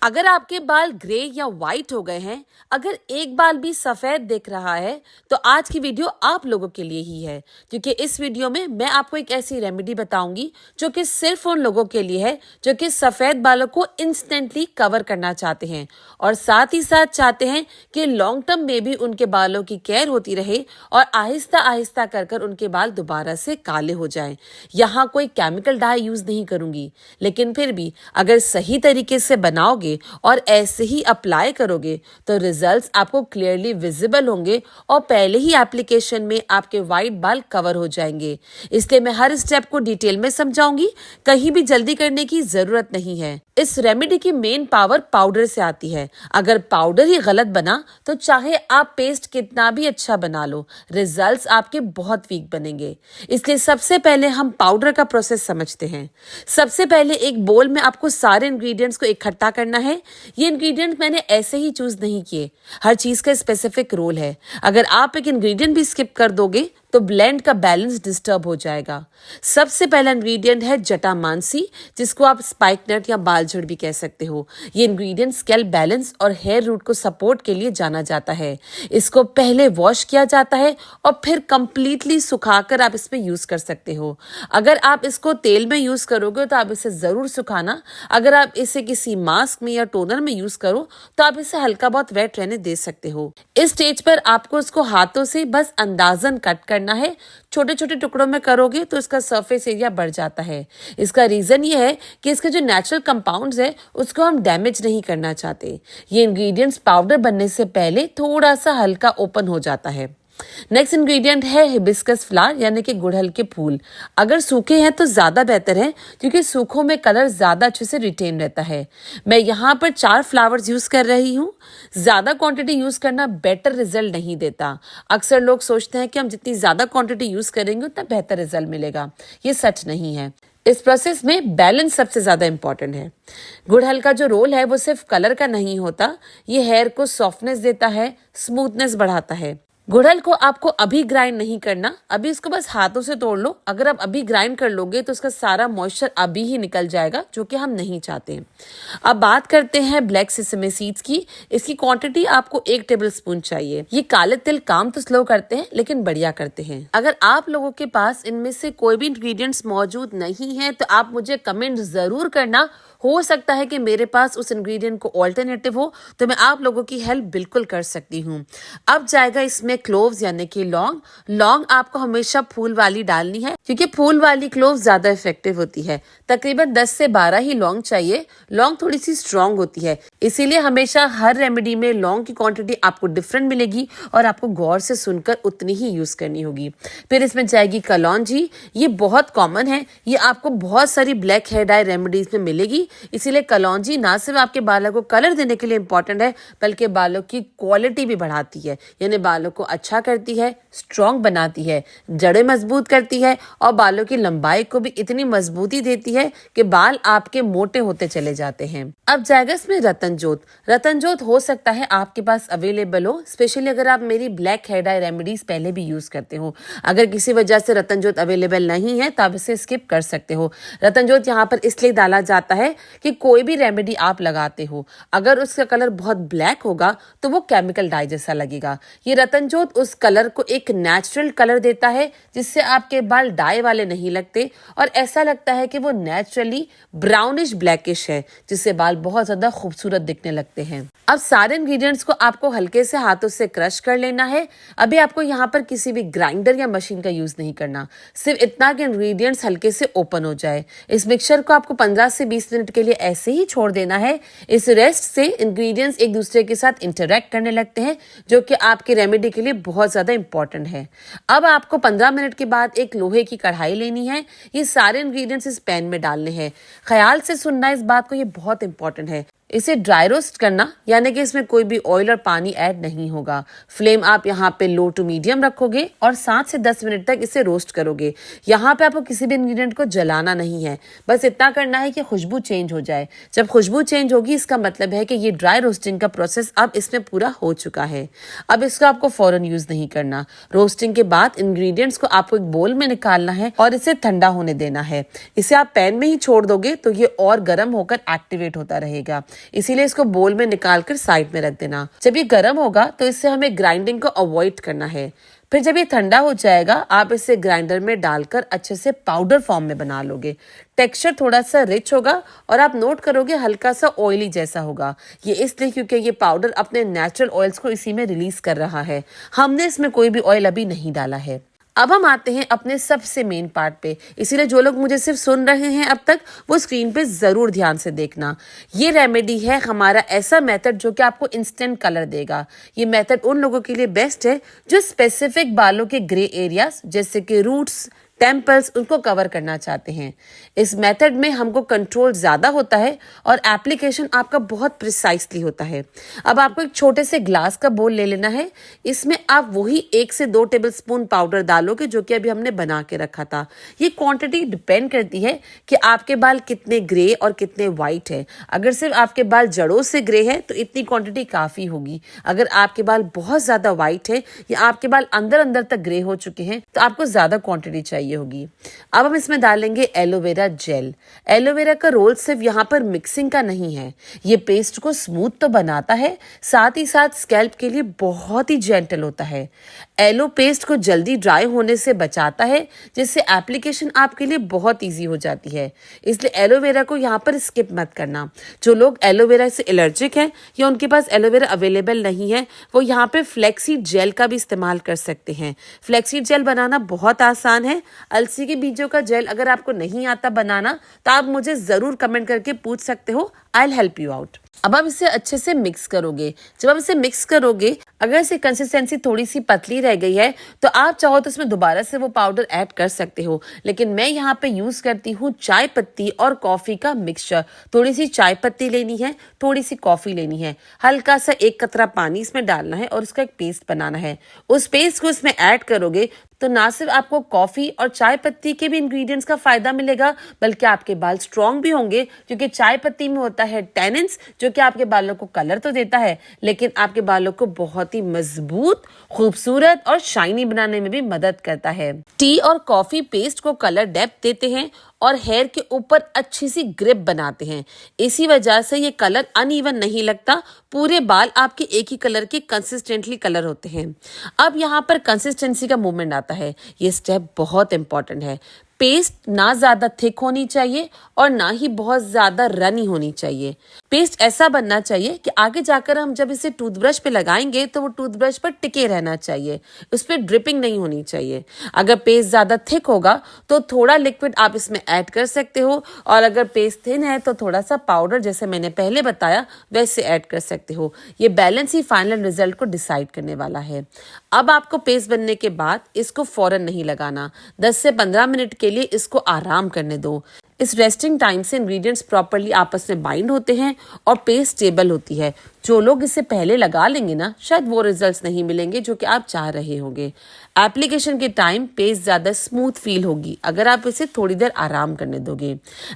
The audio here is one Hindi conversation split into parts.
अगर आपके बाल ग्रे या वाइट हो गए हैं, अगर एक बाल भी सफेद दिख रहा है, तो आज की वीडियो आप लोगों के लिए ही है, क्योंकि इस वीडियो में मैं आपको एक ऐसी रेमेडी बताऊंगी जो कि सिर्फ उन लोगों के लिए है जो कि सफेद बालों को इंस्टेंटली कवर करना चाहते हैं और साथ ही साथ चाहते हैं कि लॉन्ग टर्म में भी उनके बालों की केयर होती रहे और आहिस्ता आहिस्ता कर उनके बाल दोबारा से काले हो जाएं। यहाँ कोई केमिकल डाई यूज नहीं करूंगी, लेकिन फिर भी अगर सही तरीके से बनाओगे और ऐसे ही अप्लाई करोगे तो रिजल्ट्स आपको क्लियरली विजिबल होंगे और पहले ही एप्लीकेशन में आपके वाइट बाल कवर हो जाएंगे। इसलिए मैं हर स्टेप को डिटेल में समझाऊंगी, कहीं भी जल्दी करने की जरूरत नहीं है। इस रेमेडी की मेन पावर पाउडर से आती है। अगर पाउडर ही गलत बना तो चाहे आप पेस्ट कितना भी अच्छा बना लो, रिजल्ट्स आपके बहुत वीक बनेंगे। इसलिए सबसे पहले हम पाउडर का प्रोसेस समझते हैं। सबसे पहले एक बोल में आपको सारे इंग्रेडिएंट्स को इकट्ठा करना है। ये इंग्रेडिएंट्स मैंने ऐसे ही चूज नहीं किए, हर चीज का स्पेसिफिक रोल है। अगर आप एक इंग्रेडिएंट भी स्किप कर दोगे तो ब्लेंड का बैलेंस डिस्टर्ब हो जाएगा। सबसे पहला इंग्रेडिएंट है जटामांसी, जिसको आप स्पाइक नट या बालझड़ भी कह सकते हो। ये इंग्रेडिएंट स्कैल्प बैलेंस और हेयर रूट को सपोर्ट के लिए जाना जाता है। इसको पहले वॉश किया जाता है और फिर कंप्लीटली सुखाकर आप इसमें यूज कर सकते हो। अगर आप इसको तेल में यूज करोगे तो आप इसे जरूर सुखाना। अगर आप इसे किसी मास्क में या टोनर में यूज करो तो आप इसे हल्का बहुत वेट रहने दे सकते हो। इस स्टेज पर आपको इसको हाथों से बस अंदाजन कट करना है। छोटे छोटे टुकड़ों में करोगे तो इसका सरफेस एरिया बढ़ जाता है। इसका रीजन ये है कि इसके जो नेचुरल कंपाउंड्स है उसको हम डैमेज नहीं करना चाहते। ये इंग्रेडिएंट्स पाउडर बनने से पहले थोड़ा सा हल्का ओपन हो जाता है। नेक्स्ट इंग्रेडिएंट है हिबिस्कस फ्लावर यानी कि गुड़हल के फूल। अगर सूखे हैं तो ज्यादा बेहतर है, क्योंकि सूखों में कलर ज्यादा अच्छे से रिटेन रहता है। मैं यहाँ पर 4 फ्लावर्स यूज कर रही हूँ। ज्यादा क्वांटिटी यूज करना बेटर रिजल्ट नहीं देता। अक्सर लोग सोचते हैं कि हम जितनी ज्यादा क्वांटिटी यूज करेंगे उतना बेहतर रिजल्ट मिलेगा। ये सच नहीं है। इस प्रोसेस में बैलेंस सबसे ज्यादा इंपॉर्टेंट है। गुड़हल का जो रोल है वो सिर्फ कलर का नहीं होता, ये हेयर को सॉफ्टनेस देता है, स्मूथनेस बढ़ाता है। गुड़हल को आपको अभी ग्राइंड नहीं करना, अभी इसको बस हाथों से तोड़ लो। अगर आप अभी ग्राइंड कर लोगे तो उसका सारा मॉइस्चर अभी ही निकल जाएगा, जो कि हम नहीं चाहते। अब बात करते हैं ब्लैक सेसमे सीड्स की। इसकी क्वांटिटी आपको 1 टेबलस्पून चाहिए। ये काले तिल काम तो स्लो करते हैं लेकिन बढ़िया करते हैं। अगर आप लोगों के पास इनमें से कोई भी इंग्रेडिएंट्स मौजूद नहीं है तो आप मुझे कमेंट जरूर करना। हो सकता है कि मेरे पास उस इंग्रेडिएंट को ऑल्टरनेटिव हो तो मैं आप लोगों की हेल्प बिल्कुल कर सकती हूँ। अब जाएगा इसमें क्लोव्स यानी कि लौंग। लौंग आपको हमेशा फूल वाली डालनी है, क्योंकि फूल वाली क्लोव ज्यादा इफेक्टिव होती है। तकरीबन 10 से 12 ही लौंग चाहिए। लौंग थोड़ी सी स्ट्रांग होती है, इसीलिए हमेशा हर रेमेडी में लौंग की क्वांटिटी आपको डिफरेंट मिलेगी और आपको गौर से सुनकर उतनी ही यूज करनी होगी। फिर इसमें जाएगी कलौंजी। ये बहुत कॉमन है, ये आपको बहुत सारी ब्लैक हेयर डाई रेमेडीज में मिलेगी। इसीलिए कलौंजी ना सिर्फ आपके बालों को कलर देने के लिए इंपॉर्टेंट है, बल्कि बालों की क्वालिटी भी बढ़ाती है, यानी बालों को अच्छा करती है, स्ट्रॉन्ग बनाती है, जड़ें मजबूत करती है और बालों की लंबाई को भी इतनी मजबूती देती है कि बाल आपके मोटे होते चले जाते हैं। अब जाएगा इसमें रतन जोत। रतन जोत हो सकता है आपके पास अवेलेबल हो, स्पेशली अगर आप मेरी ब्लैक हेयर डाई रेमेडीज पहले भी यूज करते हो। अगर किसी वजह से रतन जोत अवेलेबल नहीं है तो आप इसे स्किप कर सकते हो। रतन जोत यहाँ पर इसलिए डाला जाता है कि कोई भी रेमेडी आप लगाते हो, अगर उसका कलर बहुत ब्लैक होगा तो वो केमिकल डाई जैसा लगेगा। ये रतन जोत उस कलर को एक नेचुरल कलर देता है, जिससे आपके बाल डाई वाले नहीं लगते और ऐसा लगता है कि वो नेचुरली ब्राउनिश ब्लैकिश है, जिससे बाल बहुत ज्यादा खूबसूरत दिखने लगते हैं। अब सारे इंग्रेडिएंट्स को आपको हल्के से हाथों से क्रश कर लेना है। अभी आपको यहाँ पर किसी भी ग्राइंडर या मशीन का यूज नहीं करना, सिर्फ इतना कि इंग्रेडिएंट्स हल्के से ओपन हो जाए। इस मिक्सचर को आपको 15 से 20 मिनट के लिए ऐसे ही छोड़ देना है। इस रेस्ट से इंग्रेडिएंट्स एक दूसरे के साथ इंटरेक्ट करने लगते हैं, जो कि आपकी रेमेडी के लिए बहुत ज्यादा इंपॉर्टेंट है। अब आपको 15 मिनट के बाद एक लोहे की कढ़ाई लेनी है। ये सारे इंग्रेडिएंट्स इस पैन में डालने हैं। ख्याल से सुनना इस बात को, ये बहुत इंपॉर्टेंट है। इसे ड्राई रोस्ट करना, यानी कि इसमें कोई भी ऑयल और पानी ऐड नहीं होगा। फ्लेम आप यहाँ पे लो टू मीडियम रखोगे और 7 से 10 मिनट तक इसे रोस्ट करोगे। यहाँ पे आपको किसी भी इंग्रेडिएंट को जलाना नहीं है, बस इतना करना है कि खुशबू चेंज हो जाए। जब खुशबू चेंज होगी इसका मतलब है कि ये ड्राई रोस्टिंग का प्रोसेस अब इसमें पूरा हो चुका है। अब इसको आपको फौरन यूज नहीं करना। रोस्टिंग के बाद इंग्रेडिएंट्स को आपको एक बोल में निकालना है और इसे ठंडा होने देना है। इसे आप पैन में ही छोड़ दोगे तो ये और गर्म होकर एक्टिवेट होता रहेगा। इसीलिए इसको बोल में निकाल कर साइड में रख देना। जब ये गर्म होगा तो इससे हमें ग्राइंडिंग को अवॉइड करना है। फिर जब ये ठंडा हो जाएगा आप इसे ग्राइंडर में डालकर अच्छे से पाउडर फॉर्म में बना लोगे। टेक्सचर थोड़ा सा रिच होगा और आप नोट करोगे हल्का सा ऑयली जैसा होगा। ये इसलिए क्योंकि ये पाउडर अपने नेचुरल ऑयल्स को इसी में रिलीज कर रहा है। हमने इसमें कोई भी ऑयल अभी नहीं डाला है। अब हम आते हैं अपने सबसे मेन पार्ट पे, इसीलिए जो लोग मुझे सिर्फ सुन रहे हैं अब तक वो स्क्रीन पे जरूर ध्यान से देखना। ये रेमेडी है हमारा ऐसा मेथड जो कि आपको इंस्टेंट कलर देगा। ये मेथड उन लोगों के लिए बेस्ट है जो स्पेसिफिक बालों के ग्रे एरियाज जैसे कि रूट्स, टेम्पल्स उनको कवर करना चाहते हैं। इस मेथड में हमको कंट्रोल ज्यादा होता है और एप्लीकेशन आपका बहुत प्रिसाइसली होता है। अब आपको एक छोटे से ग्लास का बोल ले लेना है। इसमें आप वही 1 से 2 टेबलस्पून पाउडर डालोगे जो कि अभी हमने बना के रखा था। ये क्वांटिटी डिपेंड करती है कि आपके बाल कितने ग्रे और कितने व्हाइट है। अगर सिर्फ आपके बाल जड़ों से ग्रे है तो इतनी क्वांटिटी काफी होगी। अगर आपके बाल बहुत ज्यादा व्हाइट है या आपके बाल अंदर अंदर तक ग्रे हो चुके हैं तो आपको ज्यादा क्वांटिटी चाहिए होगी। अब हम इसमें डालेंगे एलोवेरा जेल। एलोवेरा का रोल सिर्फ यहाँ पर मिक्सिंग का नहीं है, ये पेस्ट को स्मूथ तो बनाता है, साथ ही साथ स्कैल्प के लिए बहुत ही जेंटल होता है। एलो पेस्ट को जल्दी ड्राई होने से बचाता है जिससे एप्लीकेशन आपके लिए बहुत इजी हो जाती है। इसलिए एलोवेरा को यहाँ पर स्किप मत करना। जो लोग एलोवेरा से एलर्जिक हैं या उनके पास एलोवेरा अवेलेबल नहीं है वो यहाँ पे फ्लेक्सीड जेल का भी इस्तेमाल कर सकते हैं। फ्लेक्सीड जेल बनाना बहुत आसान है। अलसी के बीजों का जेल अगर आपको नहीं आता बनाना तो आप मुझे जरूर कमेंट करके पूछ सकते हो, I will help you out. अब आप इसे अच्छे से मिक्स करोगे। जब आप इसे मिक्स करोगे अगर इसे कंसिस्टेंसी थोड़ी सी पतली रह गई है तो आप चाहो तो इसमें दोबारा से वो पाउडर ऐड कर सकते हो, लेकिन मैं यहाँ पे यूज करती हूँ चाय पत्ती और कॉफी का मिक्सचर। थोड़ी सी चाय पत्ती लेनी है, थोड़ी सी कॉफी लेनी है, हल्का सा 1 कतरा पानी इसमें डालना है और उसका एक पेस्ट बनाना है। उस पेस्ट को इसमें ऐड करोगे तो ना सिर्फ आपको कॉफी और चाय पत्ती के भी इंग्रेडिएंट्स का फायदा मिलेगा बल्कि आपके बाल स्ट्रॉन्ग भी होंगे, क्योंकि चाय पत्ती में होता है टैनिन्स जो कि आपके बालों को कलर तो देता है लेकिन आपके बालों को बहुत ही मजबूत, खूबसूरत और शाइनी बनाने में भी मदद करता है। टी और कॉफी पेस्ट को कलर डेप्थ देते हैं और हेयर के ऊपर अच्छी सी ग्रिप बनाते हैं। इसी वजह से ये कलर अनइवन नहीं लगता, पूरे बाल आपके एक ही कलर के कंसिस्टेंटली कलर होते हैं। अब यहाँ पर कंसिस्टेंसी का मूवमेंट आता है। ये स्टेप बहुत इंपॉर्टेंट है। पेस्ट ना ज्यादा थिक होनी चाहिए और ना ही बहुत ज्यादा रनी होनी चाहिए। पेस्ट ऐसा बनना चाहिए कि आगे जाकर हम जब इसे टूथब्रश पे लगाएंगे तो वो टूथब्रश पर टिके रहना चाहिए, उस पर ड्रिपिंग नहीं होनी चाहिए। अगर पेस्ट ज्यादा थिक होगा तो थोड़ा लिक्विड आप इसमें ऐड कर सकते हो और अगर पेस्ट थिन है तो थोड़ा सा पाउडर जैसे मैंने पहले बताया वैसे ऐड कर सकते हो। ये बैलेंस ही फाइनल रिजल्ट को डिसाइड करने वाला है। अब आपको पेस्ट बनने के बाद इसको फौरन नहीं लगाना, 10 से 15 मिनट के लिए इसको आराम करने दो। इस रेस्टिंग टाइम से इंग्रेडिएंट्स प्रॉपर्ली आपस में बाइंड होते हैं और पेस्ट स्टेबल होती है। जो लोग इसे पहले लगा लेंगे ना शायद वो रिजल्ट्स नहीं मिलेंगे जो कि आप चाह रहे होंगे। एप्लीकेशन के टाइम पेस्ट ज्यादा स्मूथ फील होगी अगर आप इसे थोड़ी देर आराम करने दोगे।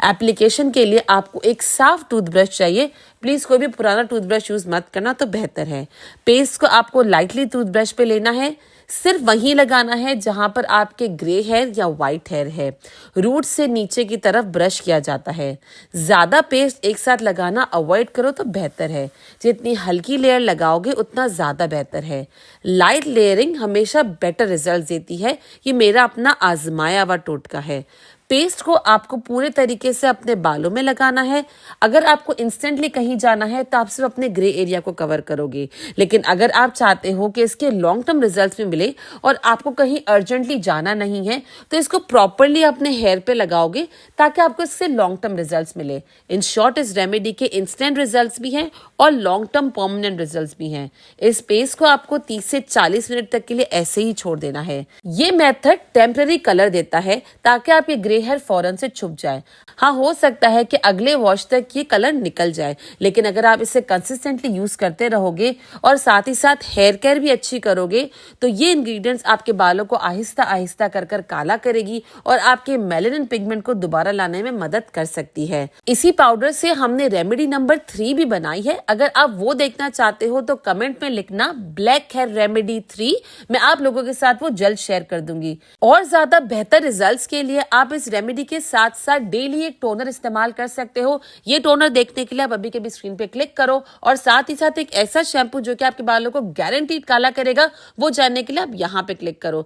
एप्लीकेशन के लिए आपको एक साफ टूथब्रश चाहिए। प्लीज कोई भी पुराना टूथब्रश यूज मत करना तो बेहतर है। पेस्ट को आपको लाइटली टूथब्रश पे लेना है, सिर्फ वहीं लगाना है जहां पर आपके ग्रे हेयर या व्हाइट हेयर है। रूट से नीचे की तरफ ब्रश किया जाता है। ज्यादा पेस्ट एक साथ लगाना अवॉइड करो तो बेहतर है। जितनी हल्की लेयर लगाओगे उतना ज्यादा बेहतर है। लाइट लेयरिंग हमेशा बेटर रिजल्ट देती है। ये मेरा अपना आजमाया हुआ टोटका है। पेस्ट को आपको पूरे तरीके से अपने बालों में लगाना है। अगर आपको इंस्टेंटली कहीं जाना है तो आप सिर्फ अपने ग्रे एरिया को कवर करोगे, लेकिन अगर आप चाहते हो कि इसके लॉन्ग टर्म रिजल्ट्स भी मिले और आपको कहीं अर्जेंटली जाना नहीं है तो इसको प्रॉपरली अपने हेयर पे लगाओगे ताकि आपको इससे लॉन्ग टर्म रिजल्ट्स मिले। इन शॉर्ट इस रेमेडी के इंस्टेंट रिजल्ट्स भी हैं और लॉन्ग टर्म परमानेंट रिजल्ट्स भी हैं। इस पेस्ट को आपको 30 से 40 मिनट तक के लिए ऐसे ही छोड़ देना है। ये मेथड टेम्पररी कलर देता है ताकि आप ये ग्रे हेयर फौरन से छुप जाए। हाँ, हो सकता है कि अगले वॉश तक ये कलर निकल जाए, लेकिन अगर आप इसे कंसिस्टेंटली यूज करते रहोगे और साथ ही साथ हेयर केयर भी अच्छी करोगे तो ये इंग्रेडिएंट्स आपके बालों को आहिस्ता आहिस्ता कर काला करेगी और आपके मेलानिन पिगमेंट को दोबारा लाने में मदद कर सकती है। इसी पाउडर से हमने रेमेडी नंबर 3 भी बनाई है। अगर आप वो देखना चाहते हो तो कमेंट में लिखना ब्लैक हेयर रेमेडी 3। मैं आप लोगों के साथ वो जल्द शेयर कर दूंगी। और ज्यादा बेहतर रिजल्ट्स के लिए आप इस इस रेमेडी के साथ साथ डेली एक टोनर इस्तेमाल कर सकते हो। ये टोनर देखने के लिए आप अभी के भी स्क्रीन पे क्लिक करो और साथ ही साथ एक ऐसा शैम्पू जो कि आपके बालों को गारंटीड काला करेगा, वो जानने के लिए आप यहाँ पे क्लिक करो।